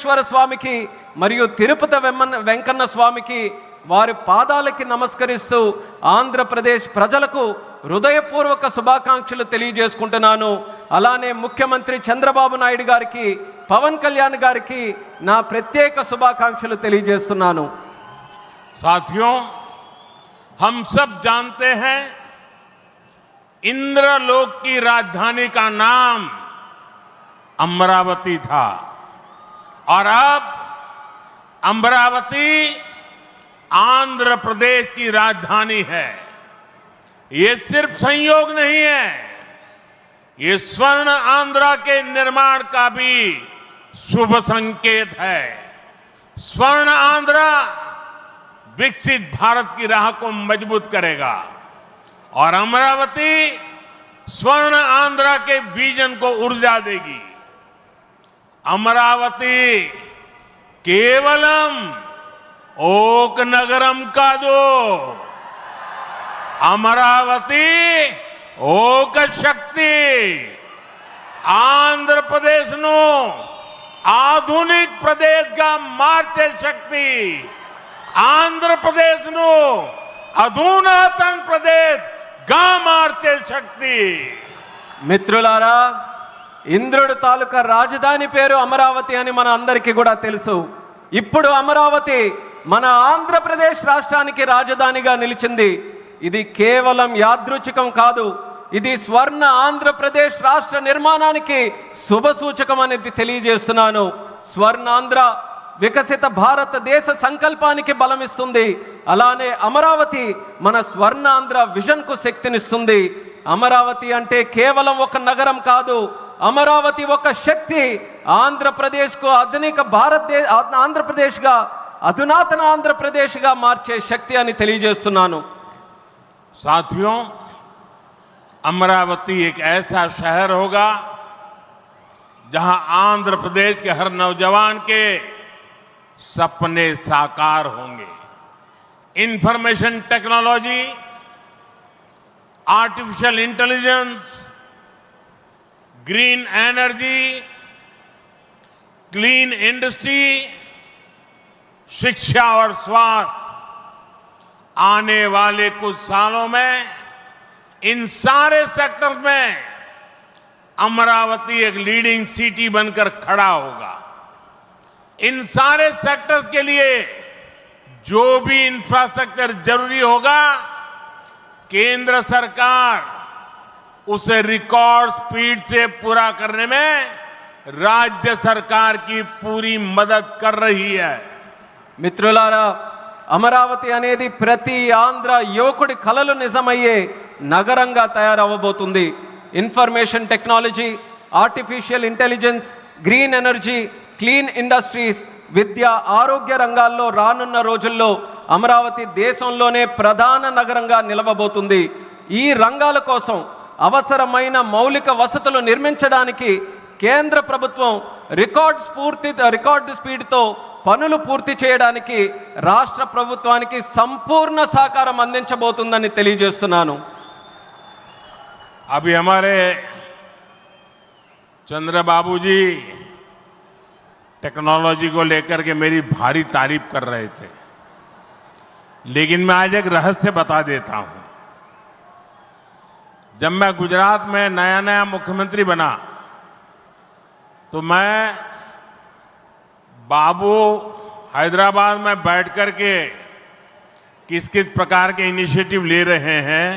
వెంకటేశ్వర స్వామికి మరియు తిరుపతి వెంకన్న స్వామికి వారి పాదాలకి నమస్కరిస్తూ ఆంధ్రప్రదేశ్ ప్రజలకు హృదయపూర్వక శుభాకాంక్షలు తెలియజేసుకుంటున్నాను. అలానే ముఖ్యమంత్రి చంద్రబాబు నాయుడు గారికి, పవన్ కళ్యాణ్ గారికి నా ప్రత్యేక శుభాకాంక్షలు తెలియజేస్తున్నాను. साथियों, हम सब जानते हैं इंद्रलोक की राजधानी का नाम अमरावती था और अब अमरावती आंध्र प्रदेश की राजधानी है। ये सिर्फ संयोग नहीं है, ये स्वर्ण आंध्रा के निर्माण का भी शुभ संकेत है। स्वर्ण आंध्रा विकसित भारत की राह को मजबूत करेगा और अमरावती स्वर्ण आंध्रा के विजन को ऊर्जा देगी। अमरावती केवलम ओक नगरम का दो, अमरावती ओक शक्ति आंध्र प्रदेश नो आधुनिक प्रदेश का मार्चे शक्ति आंध्र प्रदेश नो अधुनातन प्रदेश गा मार्चे शक्ति। మిత్రులారా, ఇంద్రుడు తాలూకా రాజధాని పేరు అమరావతి అని మన అందరికీ కూడా తెలుసు. ఇప్పుడు అమరావతి మన ఆంధ్రప్రదేశ్ రాష్ట్రానికి రాజధానిగా నిలిచింది. ఇది కేవలం యాదృచ్ఛికం కాదు, ఇది స్వర్ణ ఆంధ్రప్రదేశ్ రాష్ట్ర నిర్మాణానికి శుభ సూచకం అనేది తెలియజేస్తున్నాను. స్వర్ణాంధ్ర వికసిత భారతదేశ సంకల్పానికి బలమిస్తుంది. అలానే అమరావతి మన స్వర్ణాంధ్ర విజన్కు శక్తినిస్తుంది. అమరావతి అంటే కేవలం ఒక నగరం కాదు, అమరావతి ఒక శక్తి. ఆంధ్రప్రదేశ్కు ఆధునిక ఆంధ్రప్రదేశ్గా, అధునాతన ఆంధ్రప్రదేశ్గా మార్చే శక్తి అని తెలియజేస్తున్నాను. साथियों, अमरावती एक ऐसा शहर होगा जहां आंध्र प्रदेश के हर नौजवान के सपने साकार होंगे। Information technology, artificial intelligence, green energy, clean industry, शिक्षा और स्वास्थ्य, आने वाले कुछ सालों में इन सारे सेक्टर्स में अमरावती एक लीडिंग सिटी बनकर खड़ा होगा। इन सारे सेक्टर्स के लिए जो भी इंफ्रास्ट्रक्चर जरूरी होगा, केंद्र सरकार उसे रिकॉर्ड स्पीड से पूरा करने में राज्य सरकार की पूरी मदद कर रही है। మిత్రులారా, అమరావతి అనేది ప్రతి ఆంధ్ర యువకుడి కలలు నిజమయ్యే నగరంగా తయారవ్వబోతుంది. Information technology, artificial intelligence, green energy, clean industries, విద్య, ఆరోగ్య రంగాల్లో రానున్న రోజుల్లో అమరావతి దేశంలోనే ప్రధాన నగరంగా నిలవబోతుంది. ఈ రంగాల కోసం అవసరమైన మౌలిక వసతులు నిర్మించడానికి కేంద్ర ప్రభుత్వం రికార్డ్ స్పీడ్తో పనులు పూర్తి చేయడానికి రాష్ట్ర ప్రభుత్వానికి సంపూర్ణ సహకారం అందించబోతుందని తెలియజేస్తున్నాను. अभी हमारे चंद्रबाबू जी टेक्नोलॉजी को लेकर के मेरी भारी तारीफ कर रहे थे, लेकिन मैं आज एक रहस्य बता देता हूं। जब मैं गुजरात में नया मुख्यमंत्री बना तो मैं बाबू हैदराबाद में बैठ कर के किस किस प्रकार के इनिशिएटिव ले रहे हैं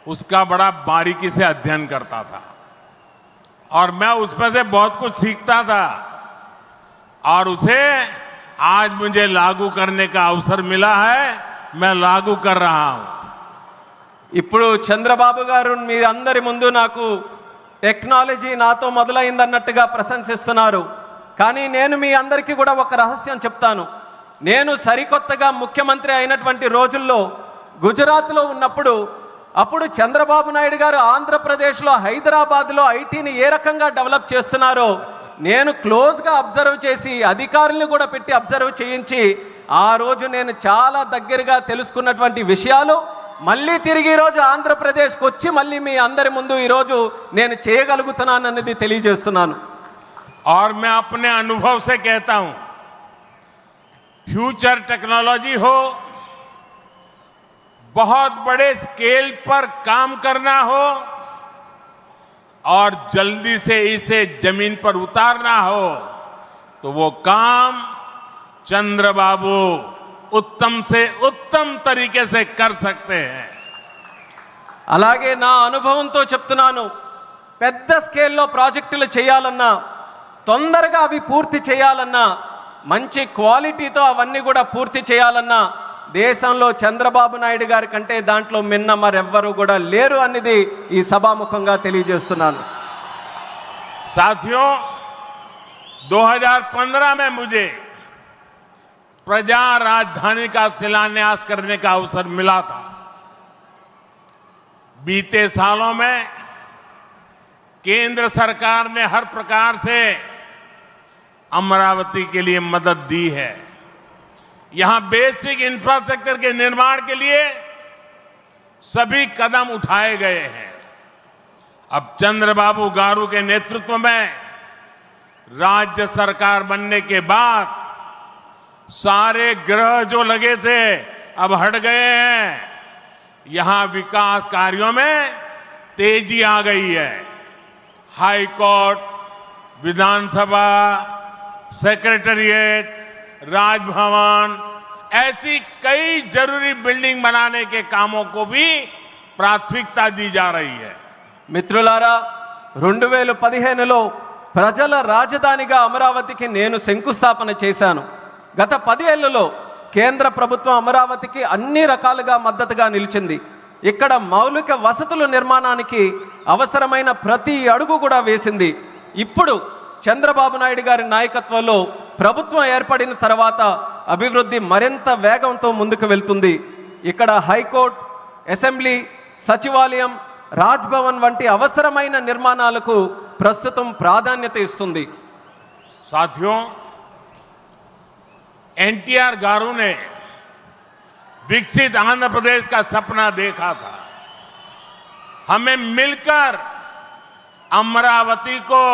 उसका बड़ा बारीकी से अध्ययन करता था और मैं उसमें से बहुत कुछ सीखता था और उसे आज मुझे लागू करने का अवसर मिला है, मैं लागू कर रहा हूं। ఇప్పుడు చంద్రబాబు గారు మీ అందరి ముందు నాకు టెక్నాలజీ నాతో మొదలైందన్నట్టుగా ప్రశంసిస్తున్నారు. కానీ నేను మీ అందరికీ కూడా ఒక రహస్యం చెప్తాను. నేను సరికొత్తగా ముఖ్యమంత్రి అయినటువంటి రోజుల్లో గుజరాత్లో ఉన్నప్పుడు అప్పుడు చంద్రబాబు నాయుడు గారు ఆంధ్రప్రదేశ్లో హైదరాబాద్లో ఐటీని ఏ రకంగా డెవలప్ చేస్తున్నారో నేను క్లోజ్గా అబ్జర్వ్ చేసి అధికారులను కూడా పెట్టి అబ్జర్వ్ చేయించి ఆ రోజు నేను చాలా దగ్గరగా తెలుసుకున్నటువంటి విషయాలు మళ్ళీ తిరిగి ఈ రోజు ఆంధ్రప్రదేశ్కి వచ్చి మళ్ళీ మీ అందరి ముందు ఈ రోజు నేను చేయగలుగుతున్నానన్నది తెలియజేస్తున్నాను. और मैं अपने अनुभव से कहता हूं, फ्यूचर टेक्नोलॉजी हो, बहुत बड़े स्केल पर काम करना हो और जल्दी से इसे जमीन पर उतारना हो, तो वो काम चंद्रबाबू उत्तम से उत्तम तरीके से कर सकते हैं। అలాగే నా అనుభవంతో చెప్తున్నాను, పెద్ద స్కేల్లో ప్రాజెక్టులు చేయాలన్నా, తొందరగా అవి పూర్తి చేయాలన్నా, మంచి క్వాలిటీతో అవన్నీ కూడా పూర్తి చేయాలన్నా దేశంలో చంద్రబాబు నాయుడు గారి కంటే దాంట్లో మిన్న మరెవ్వరూ కూడా లేరు అనేది ఈ సభాముఖంగా తెలియజేస్తున్నాను। साथियों, 2015 में मुझे प्रजा राजधानी का शिलान्यास करने का अवसर मिला था। बीते सालों में केंद्र सरकार ने हर प्रकार से अमरावती के लिए मदद दी है। यहां बेसिक इंफ्रास्ट्रक्चर के निर्माण के लिए सभी कदम उठाए गए हैं। अब चंद्रबाबू गारू के नेतृत्व में राज्य सरकार बनने के बाद सारे ग्रह जो लगे थे अब हट गए हैं। यहां विकास कार्यों में तेजी आ गई है। हाई कोर्ट, विधानसभा, सेक्रेटेरिएट, राजभवन, ऐसी कई जरूरी बिल्डिंग बनाने के कामों को भी प्राथमिकता दी जा रही है। మిత్రులారా, 2015లో ప్రజల రాజధానిగా అమరావతికి నేను శంకుస్థాపన చేశాను। గత 10 ఏళ్లలో కేంద్ర ప్రభుత్వం అమరావతికి అన్ని రకాలుగా మద్దతుగా నిలిచింది। ఇక్కడ మౌలిక వసతుల నిర్మాణానికి అవసరమైన ప్రతి అడుగు కూడా వేసింది। ఇప్పుడు చంద్రబాబు నాయుడు గారి నాయకత్వంలో ప్రభుత్వం ఏర్పడిన తర్వాత అభివృద్ధి మరింత వేగంతో ముందుకు వెళ్తుంది। ఇక్కడ హైకోర్టు, అసెంబ్లీ, సచివాలయం, రాజ్భవన్ వంటి అవసరమైన నిర్మాణాలకు ప్రస్తుతం ప్రాధాన్యత ఇస్తుంది। साथियों, एनटीआर गारू ने विकसित आंध्र प्रदेश का सपना देखा था। हमें मिलकर अमरावती को,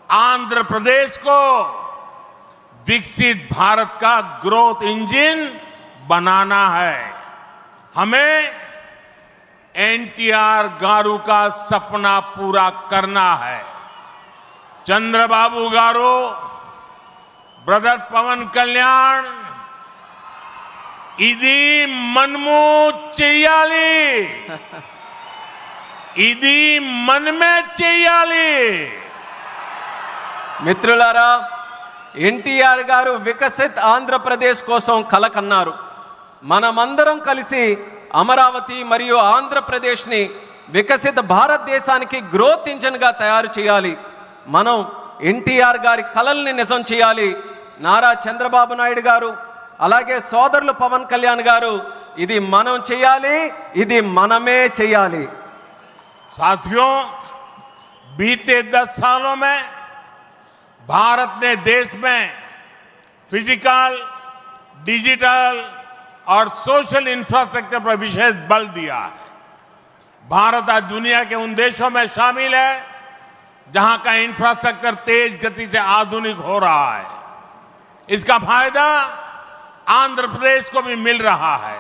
आंध्र प्रदेश को विकसित भारत का ग्रोथ इंजन बनाना है। हमें एनटीआर गारू का सपना पूरा करना है। चंद्रबाबू गारू, ब्रदर पवन कल्याण, इदी मनमू చెయ్యాలి, ఇది మనమే చెయ్యాలి। మిత్రులారా, ఎన్టీఆర్ గారు వికసిత్ ఆంధ్రప్రదేశ్ కోసం కల కన్నారు। మనమందరం కలిసి అమరావతి మరియు ఆంధ్రప్రదేశ్ని వికసిత భారతదేశానికి గ్రోత్ ఇంజన్గా తయారు చేయాలి। మనం ఎన్టీఆర్ గారి కలల్ని నిజం చేయాలి। నారా చంద్రబాబు నాయుడు గారు, అలాగే సోదరులు పవన్ కళ్యాణ్ గారు, ఇది మనం చేయాలి, ఇది మనమే చేయాలి। साथियों, बीते 10 सालों में भारत ने देश में फिजिकल, डिजिटल और सोशल इंफ्रास्ट्रक्चर पर विशेष बल दिया है। भारत आज दुनिया के उन देशों में शामिल है जहां का इंफ्रास्ट्रक्चर तेज गति से आधुनिक हो रहा है। इसका फायदा आंध्र प्रदेश को भी मिल रहा है।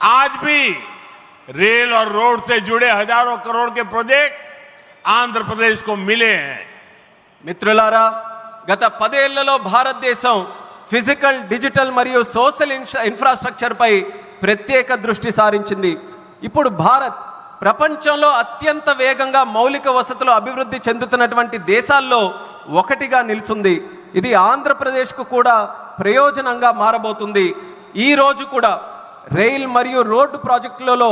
आज भी रेल और रोड से जुड़े हजारों करोड़ के प्रोजेक्ट आंध्र प्रदेश को मिले हैं। మిత్రులారా, గత 10 ఏళ్లలో భారతదేశం ఫిజికల్, డిజిటల్ మరియు సోషల్ ఇన్ఫ్రాస్ట్రక్చర్ పై ప్రత్యేక దృష్టి సారించింది। ఇప్పుడు భారత్ ప్రపంచంలో అత్యంత వేగంగా మౌలిక వసతులు అభివృద్ధి చెందుతున్నటువంటి దేశాల్లో ఒకటిగా నిలుచుంది। ఇది ఆంధ్రప్రదేశ్కు కూడా ప్రయోజనంగా మారబోతుంది। ఈ రోజు కూడా రైల్ మరియు రోడ్డు ప్రాజెక్టులలో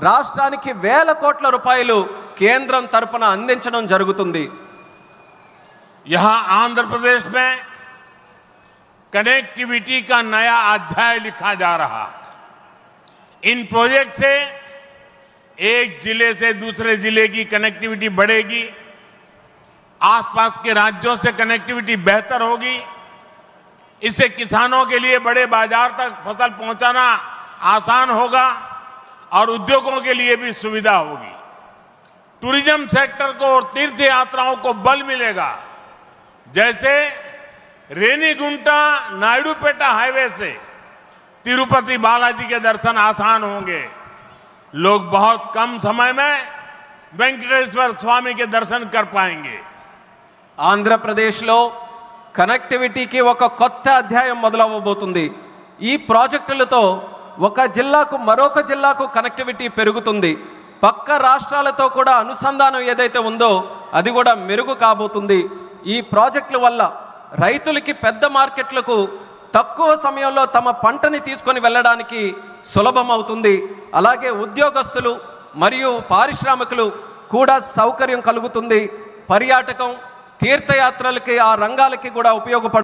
రాష్ట్రానికి వేల కోట్ల రూపాయలు కేంద్రం తరపున అందించడం జరుగుతుంది। यहां आंध्र प्रदेश में कनेक्टिविटी का नया अध्याय लिखा जा रहा है। इन प्रोजेक्ट से एक जिले से दूसरे जिले की कनेक्टिविटी बढ़ेगी, आसपास के राज्यों से कनेक्टिविटी बेहतर होगी। इससे किसानों के लिए बड़े बाजार तक फसल पहुंचाना आसान होगा और उद्योगों के लिए भी सुविधा होगी। टूरिज्म सेक्टर को और तीर्थ यात्राओं को बल मिलेगा। जैसे रेनीगुंटा नायडूपेटा हाईवे से तिरुपति बालाजी के दर्शन आसान होंगे। लोग बहुत कम समय में वेंकटेश्वर स्वामी के दर्शन कर पाएंगे। ఆంధ్రప్రదేశ్లో కనెక్టివిటీకి ఒక కొత్త అధ్యాయం మొదలవ్వబోతుంది. ఈ ప్రాజెక్టులతో ఒక జిల్లాకు మరొక జిల్లాకు కనెక్టివిటీ పెరుగుతుంది. పక్క రాష్ట్రాలతో కూడా అనుసంధానం ఏదైతే ఉందో అది కూడా మెరుగు కాబోతుంది. ఈ ప్రాజెక్టుల వల్ల రైతులకి పెద్ద మార్కెట్లకు తక్కువ సమయంలో తమ పంటని తీసుకొని వెళ్ళడానికి సులభం అవుతుంది. అలాగే ఉద్యోగస్తులు మరియు పారిశ్రామికులు కూడా సౌకర్యం కలుగుతుంది. పర్యాటకం, తీర్థయాత్రలకి ఆ రంగాలకి కూడా ఉపయోగపడుతుంది.